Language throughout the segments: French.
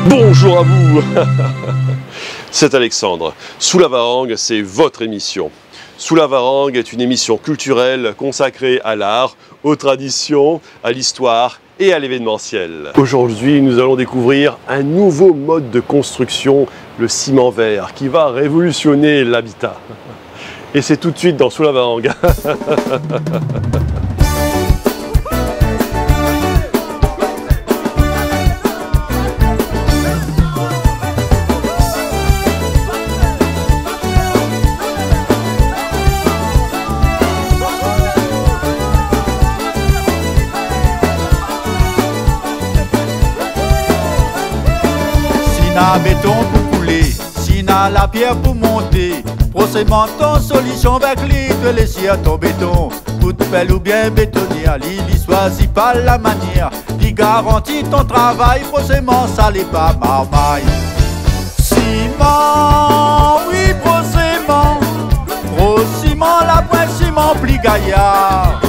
Bonjour à vous. C'est Alexandre. Sous la Varangue, c'est votre émission. Sous la Varangue est une émission culturelle consacrée à l'art, aux traditions, à l'histoire et à l'événementiel. Aujourd'hui, nous allons découvrir un nouveau mode de construction, le ciment vert, qui va révolutionner l'habitat. Et c'est tout de suite dans Sous la Varangue. Béton pour couler, sina la pierre pour monter, procédement ton solution avec l'île les siens ton béton, toute belle ou bien bétonnier, l'île choisit pas la manière, qui garantit ton travail, procédement ça n'est pas marmaille. Ciment, oui procédement, ciment la pointe ciment pli gaillard,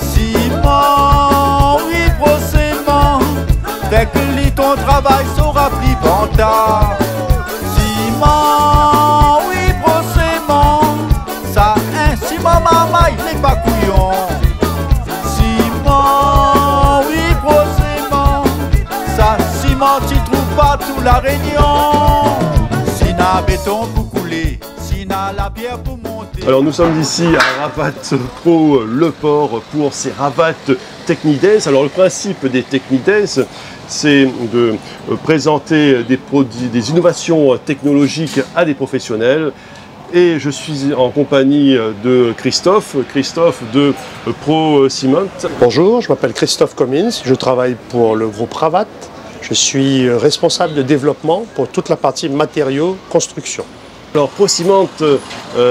ciment, oui procédement, avec l'île ton travail sera pli bantard. Ciment, oui, procédement, ça un ciment marmaille, n'est pas couillon. Ciment, oui, procédement, ça ciment, tu trouves pas tout la réunion. Sina béton pour couler, sina la pierre pour monter. Alors nous sommes ici à Ravat Pro Le Port pour ces Ravat Technidays. Alors le principe des Technidays, c'est de présenter des produits, des innovations technologiques à des professionnels. Et je suis en compagnie de Christophe de Pro Ciment. Bonjour, je m'appelle Christophe Commins, je travaille pour le groupe Ravat. Je suis responsable de développement pour toute la partie matériaux, construction. Alors Pro Ciment,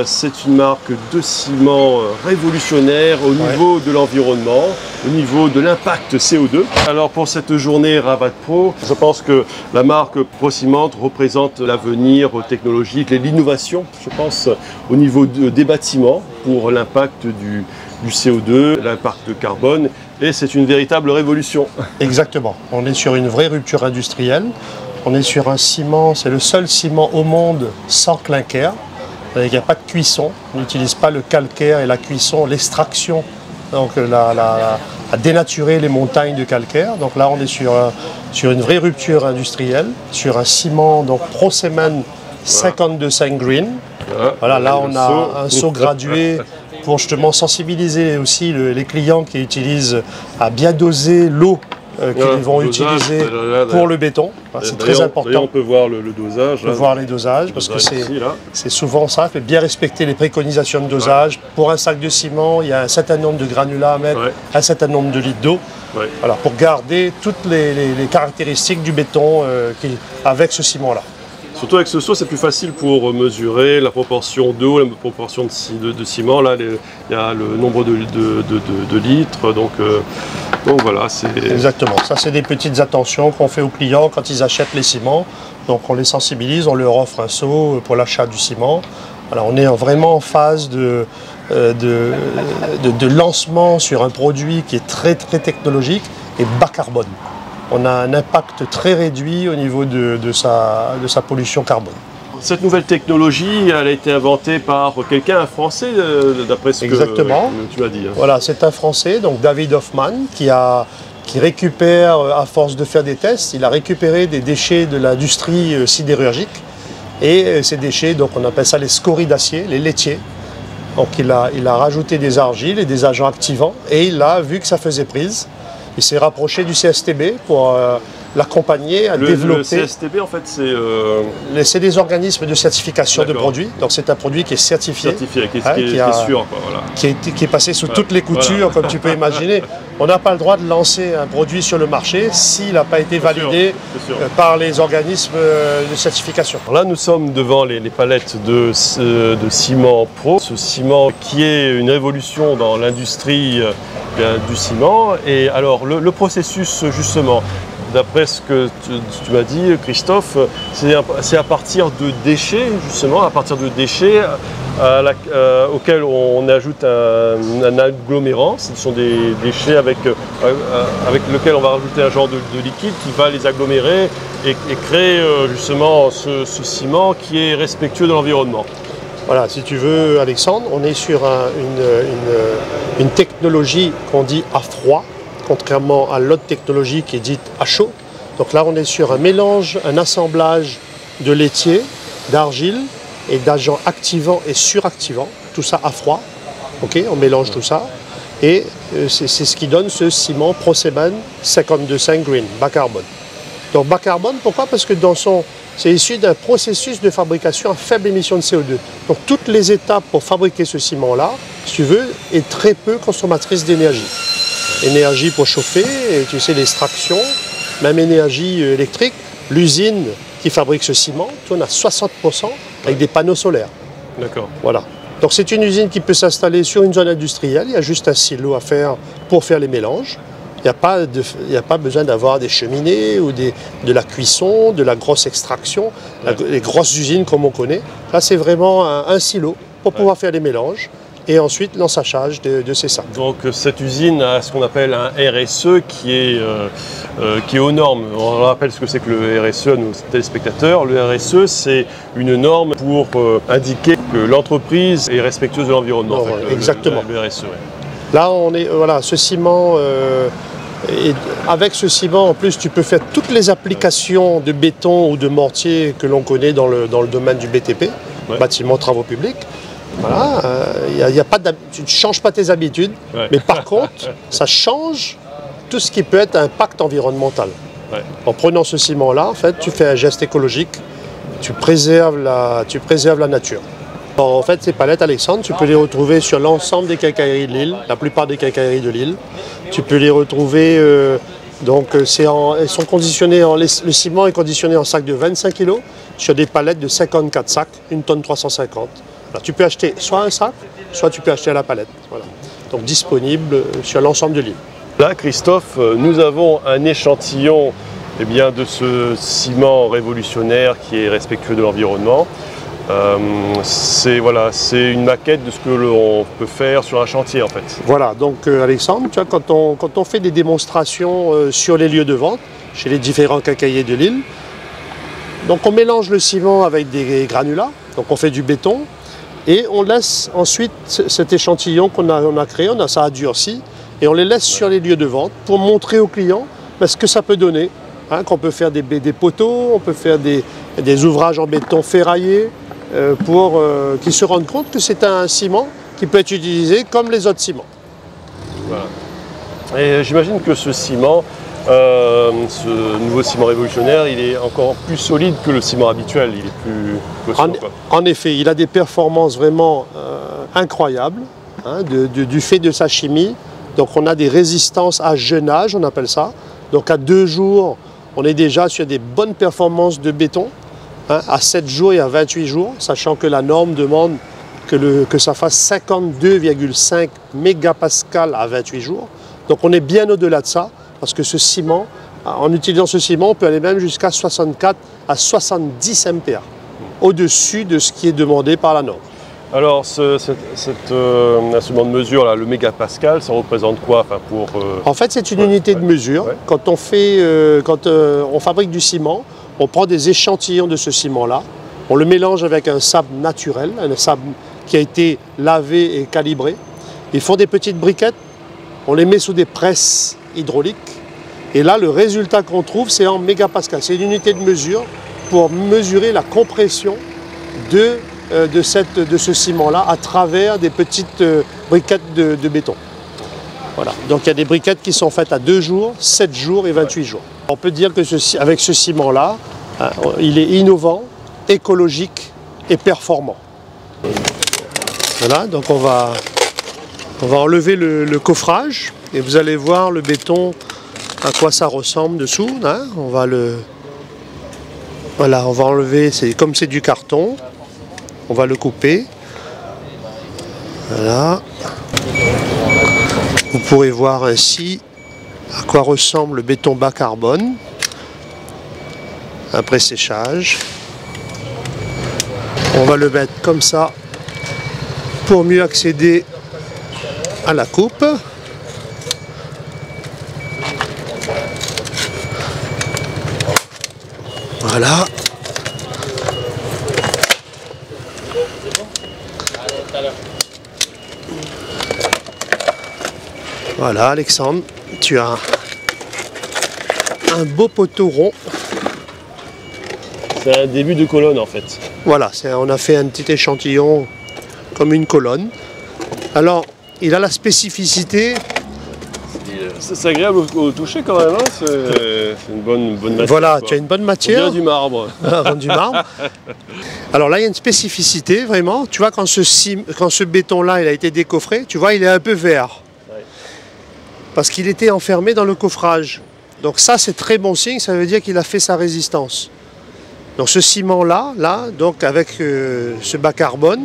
c'est une marque de ciment révolutionnaire au niveau de l'environnement, au niveau de l'impact CO2. Alors pour cette journée Ravat Pro, je pense que la marque Pro Ciment représente l'avenir technologique et l'innovation, je pense, au niveau des bâtiments pour l'impact du CO2, l'impact carbone, et c'est une véritable révolution. Exactement, on est sur une vraie rupture industrielle. On est sur un ciment, c'est le seul ciment au monde sans clinker. Il n'y a pas de cuisson, on n'utilise pas le calcaire et la cuisson, l'extraction, donc à dénaturer les montagnes de calcaire. Donc là on est sur une vraie rupture industrielle, sur un ciment donc ProCement 52.5 Green. Voilà, là on a un saut gradué pour justement sensibiliser aussi les clients qui utilisent à bien doser l'eau qu'ils vont utiliser pour le béton. C'est très important. On peut voir le dosage. On peut voir les dosages parce que c'est souvent ça. Il faut bien respecter les préconisations de dosage. Pour un sac de ciment, il y a un certain nombre de granulats à mettre, un certain nombre de litres d'eau. Voilà, pour garder toutes les caractéristiques du béton avec ce ciment-là. Surtout avec ce seau, c'est plus facile pour mesurer la proportion d'eau, la proportion de ciment. Là, il y a le nombre de litres. Donc voilà, c'est... Exactement. Ça, c'est des petites attentions qu'on fait aux clients quand ils achètent les ciments. Donc on les sensibilise, on leur offre un seau pour l'achat du ciment. Alors, on est vraiment en phase de lancement sur un produit qui est très technologique et bas carbone. On a un impact très réduit au niveau de sa pollution carbone. Cette nouvelle technologie, elle a été inventée par quelqu'un, un Français, d'après ce que tu m'as dit. Voilà, c'est un Français, donc David Hoffman, qui récupère, à force de faire des tests, il a récupéré des déchets de l'industrie sidérurgique. Et ces déchets, donc on appelle ça les scories d'acier, les laitiers. Donc il a rajouté des argiles et des agents activants, et il a vu que ça faisait prise. Il s'est rapproché du CSTB pour l'accompagner à développer. Le CSTB, en fait, c'est des organismes de certification de produits. Donc c'est un produit qui est certifié. Qui est sûr. Quoi, voilà. Qui est passé sous toutes les coutures, comme tu peux imaginer. On n'a pas le droit de lancer un produit sur le marché s'il n'a pas été validé par les organismes de certification. Alors là, nous sommes devant les palettes de ciment pro. Ce ciment qui est une révolution dans l'industrie du ciment. Et alors, le processus, justement, d'après ce que tu m'as dit, Christophe, c'est à partir de déchets, justement, à partir de déchets auxquels on ajoute un agglomérant. Ce sont des déchets avec lesquels on va rajouter un genre de liquide qui va les agglomérer et créer justement ce ciment qui est respectueux de l'environnement. Voilà, si tu veux, Alexandre, on est sur une technologie qu'on dit à froid, contrairement à l'autre technologie qui est dite à chaud. Donc là, on est sur un mélange, un assemblage de laitier, d'argile et d'agents activants et suractivants, tout ça à froid. Okay, on mélange tout ça et c'est ce qui donne ce ciment ProCement 52,5 Green, bas carbone. Donc bas carbone, pourquoi? Parce que c'est issu d'un processus de fabrication à faible émission de CO2. Donc toutes les étapes pour fabriquer ce ciment-là, si tu veux, est très peu consommatrice d'énergie. Énergie pour chauffer, et tu sais, l'extraction, même énergie électrique. L'usine qui fabrique ce ciment tourne à 60% avec des panneaux solaires. D'accord. Voilà. Donc c'est une usine qui peut s'installer sur une zone industrielle. Il y a juste un silo à faire pour faire les mélanges. Il n'y a pas besoin d'avoir des cheminées ou de la cuisson, de la grosse extraction, les grosses usines comme on connaît. Là, c'est vraiment un silo pour pouvoir faire les mélanges et ensuite l'ensachage de ces sacs. Donc cette usine a ce qu'on appelle un RSE qui est aux normes. On rappelle ce que c'est que le RSE à nos téléspectateurs. Le RSE, c'est une norme pour indiquer que l'entreprise est respectueuse de l'environnement. En fait, exactement. Le RSE, ouais. Là, voilà, ce ciment... Et avec ce ciment, en plus, tu peux faire toutes les applications de béton ou de mortier que l'on connaît dans le domaine du BTP, bâtiment travaux publics. Voilà, tu ne changes pas tes habitudes, mais par contre, ça change tout ce qui peut être impact environnemental. Ouais. En prenant ce ciment-là, en fait, tu fais un geste écologique, tu préserves la nature. En fait, ces palettes, Alexandre, tu peux les retrouver sur l'ensemble des quincailleries de l'île, la plupart des quincailleries de l'île. Tu peux les retrouver, elles sont conditionnées, le ciment est conditionné en sacs de 25 kg sur des palettes de 54 sacs, 1 tonne 350. Alors, tu peux acheter soit un sac, soit tu peux acheter à la palette. Voilà. Donc disponible sur l'ensemble de l'île. Là, Christophe, nous avons un échantillon de ce ciment révolutionnaire qui est respectueux de l'environnement. C'est une maquette de ce que l'on peut faire sur un chantier en fait. Voilà, donc Alexandre, tu vois, quand on fait des démonstrations sur les lieux de vente, chez les différents quincailliers de l'île, donc on mélange le ciment avec des granulats, donc on fait du béton, et on laisse ensuite cet échantillon qu'on a créé, ça a durci, et on les laisse sur les lieux de vente pour montrer aux clients ce que ça peut donner, qu'on peut faire des poteaux, on peut faire des ouvrages en béton ferraillé, pour qu'ils se rendent compte que c'est un ciment qui peut être utilisé comme les autres ciments. Voilà. Et j'imagine que ce ciment, ce nouveau ciment révolutionnaire, il est encore plus solide que le ciment habituel, il est plus costaud. En effet, il a des performances vraiment incroyables, du fait de sa chimie. Donc on a des résistances à jeune âge, on appelle ça. Donc à 2 jours, on est déjà sur des bonnes performances de béton. À 7 jours et à 28 jours, sachant que la norme demande que ça fasse 52,5 mégapascales à 28 jours. Donc on est bien au-delà de ça, parce que ce ciment, en utilisant ce ciment, on peut aller même jusqu'à 64 à 70 MPa, au-dessus de ce qui est demandé par la norme. Alors, cet instrument de mesure, là, le mégapascal, ça représente quoi En fait, c'est une unité de mesure. Ouais. Quand on fabrique du ciment, on prend des échantillons de ce ciment-là, on le mélange avec un sable naturel, un sable qui a été lavé et calibré. Ils font des petites briquettes, on les met sous des presses hydrauliques, et là, le résultat qu'on trouve, c'est en mégapascal. C'est une unité de mesure pour mesurer la compression de ce ciment-là à travers des petites briquettes de béton. Voilà. Donc il y a des briquettes qui sont faites à 2 jours, 7 jours et 28 jours. On peut dire qu'avec ce ciment-là, il est innovant, écologique et performant. Voilà, donc on va enlever le coffrage et vous allez voir le béton, à quoi ça ressemble dessous. On va enlever, comme c'est du carton, on va le couper. Voilà. Vous pourrez voir ainsi à quoi ressemble le béton bas carbone. après séchage. On va le mettre comme ça pour mieux accéder à la coupe. Voilà. Voilà Alexandre, tu as un beau poteau rond. C'est un début de colonne en fait. Voilà, on a fait un petit échantillon comme une colonne. Alors, il a la spécificité. C'est agréable au toucher quand même, hein. C'est une bonne matière. Voilà, quoi. tu as une bonne matière. On dirait du marbre. Du marbre. Alors là, il y a une spécificité vraiment. Tu vois, quand ce béton-là, il a été décoffré, tu vois, il est un peu vert. Ouais. Parce qu'il était enfermé dans le coffrage. Donc ça, c'est très bon signe, ça veut dire qu'il a fait sa résistance. Donc ce ciment-là, donc avec ce bas carbone,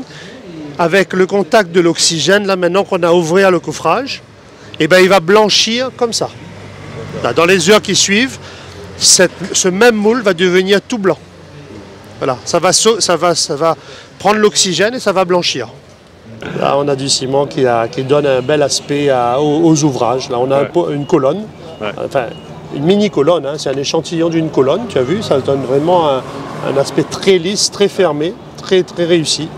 avec le contact de l'oxygène, là maintenant qu'on a ouvert le coffrage, et ben, il va blanchir comme ça. Là, dans les heures qui suivent, ce même moule va devenir tout blanc. Voilà, ça va prendre l'oxygène et ça va blanchir. Là, on a du ciment qui donne un bel aspect aux ouvrages. Là, on a une colonne, enfin une mini-colonne, hein, c'est un échantillon d'une colonne, tu as vu, ça donne vraiment un aspect très lisse, très fermé, très réussi.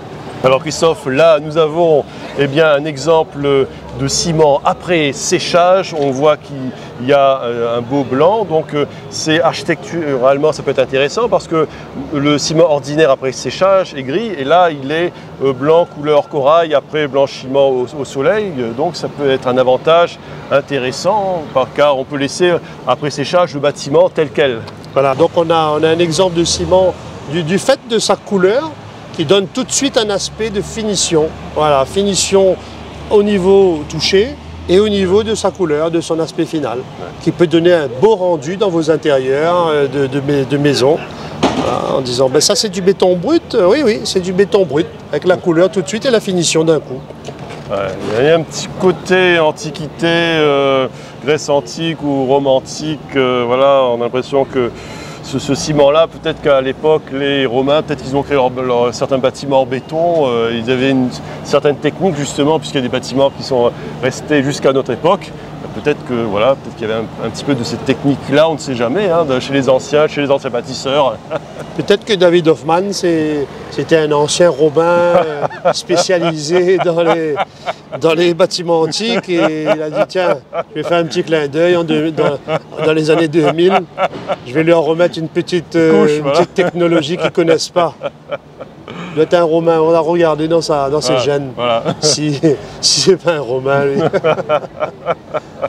Alors Christophe, là nous avons un exemple de ciment après séchage. On voit qu'il y a un beau blanc, donc c'est architecturalement ça peut être intéressant parce que le ciment ordinaire après séchage est gris et là il est blanc couleur corail après blanchiment au soleil. Donc ça peut être un avantage intéressant car on peut laisser après séchage le bâtiment tel quel. Voilà, donc on a un exemple de ciment du fait de sa couleur, qui donne tout de suite un aspect de finition. Voilà, finition au niveau touché et au niveau de sa couleur, de son aspect final, qui peut donner un beau rendu dans vos intérieurs de maison. Voilà, en disant, ben ça c'est du béton brut, oui, c'est du béton brut, avec la couleur tout de suite et la finition d'un coup. Il y a un petit côté antiquité, Grèce antique ou Rome antique, voilà, on a l'impression que ce ciment-là, peut-être qu'à l'époque, les Romains, peut-être qu'ils ont créé certains bâtiments en béton, ils avaient une certaine technique justement, puisqu'il y a des bâtiments qui sont restés jusqu'à notre époque. Peut-être que voilà, peut-être qu'il y avait un petit peu de cette technique-là, on ne sait jamais, hein, chez les anciens bâtisseurs. Peut-être que David Hoffmann, c'était un ancien Romain spécialisé dans les bâtiments antiques et il a dit tiens, je vais faire un petit clin d'œil dans les années 2000, je vais leur remettre une petite technologie qu'ils ne connaissent pas. Il doit être un Romain, on a regardé dans ses gènes, voilà. Si c'est pas un Romain lui.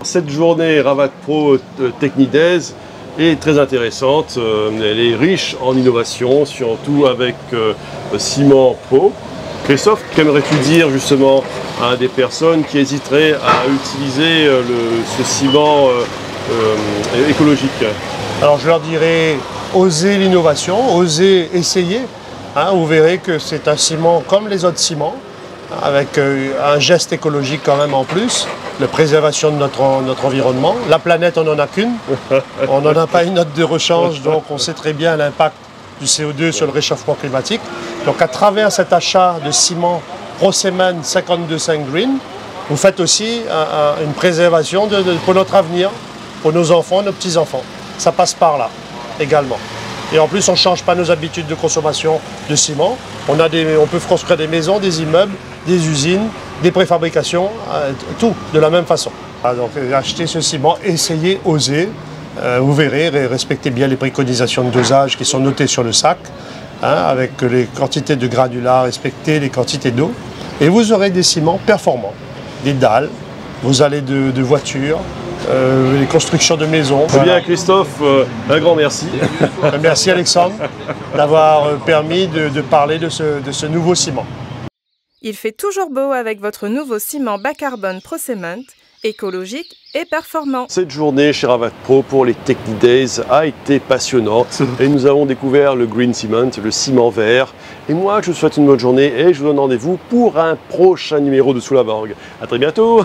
Cette journée Ravat Pro Technidays est très intéressante, elle est riche en innovation, surtout avec Ciment Pro. Christophe, qu'aimerais-tu dire justement à des personnes qui hésiteraient à utiliser ce ciment écologique? Alors je leur dirais, osez l'innovation, osez essayer. Hein, vous verrez que c'est un ciment comme les autres ciments, avec un geste écologique quand même en plus, la préservation de notre environnement. La planète, on n'en a qu'une, on n'en a pas une note de rechange, donc on sait très bien l'impact du CO2 sur le réchauffement climatique. Donc à travers cet achat de ciment ProCement 52.5 Green, vous faites aussi une préservation pour notre avenir, pour nos enfants, nos petits-enfants. Ça passe par là également. Et en plus, on ne change pas nos habitudes de consommation de ciment. On peut construire des maisons, des immeubles, des usines, des préfabrications, tout de la même façon. Donc achetez ce ciment, essayez, osez. Vous verrez, respectez bien les préconisations de dosage qui sont notées sur le sac, hein, avec les quantités de granulats, respectez les quantités d'eau. Et vous aurez des ciments performants, des dalles, vos allées de voitures, les constructions de maisons. Très bien Christophe, un grand merci. Merci Alexandre d'avoir permis de parler de ce nouveau ciment. Il fait toujours beau avec votre nouveau ciment bas carbone ProCement, écologique et performant. Cette journée chez Ravat Pro pour les Technidays a été passionnante et nous avons découvert le Green Cement, le ciment vert. Et moi je vous souhaite une bonne journée et je vous donne rendez-vous pour un prochain numéro de Sous la Borgue. A très bientôt.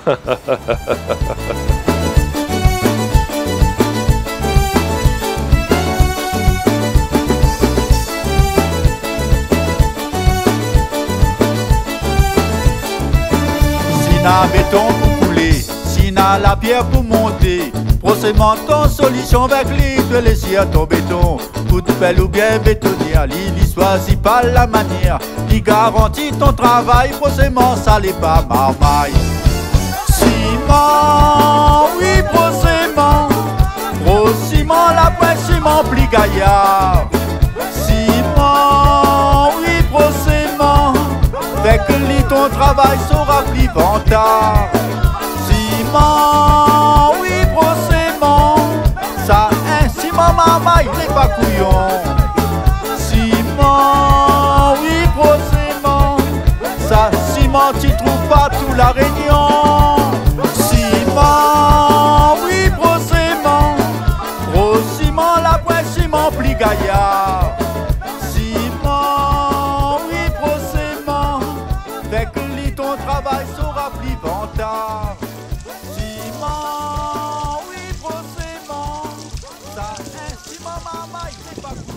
n'a béton pour couler, si n'a la pierre pour monter. Procément ton solution avec lui, de laisser à ton béton. Coup de pelle ou bien bétonnier, il choisit pas la manière. Il garantit ton travail, procément ça n'est pas marmaille. Ciment, oui procément. Ciment, la pointe, ciment, pli gaillard. Ciment, oui procément. Avec lui ton travail sera plus vantard. Ciment, oui procément. Ça un ciment marmaille, n'est pas couillon. Ciment, oui procément. Ça ciment, tu trouves pas tout la Réunion. Ciment, oui procément. Gros ciment, la pointe, ciment, pli gaillard. Ciment, oui procément. Avec lui ton travail sera plus vantard. Ciment, oui procément. Ça un ciment marmaille, c'est pas cool.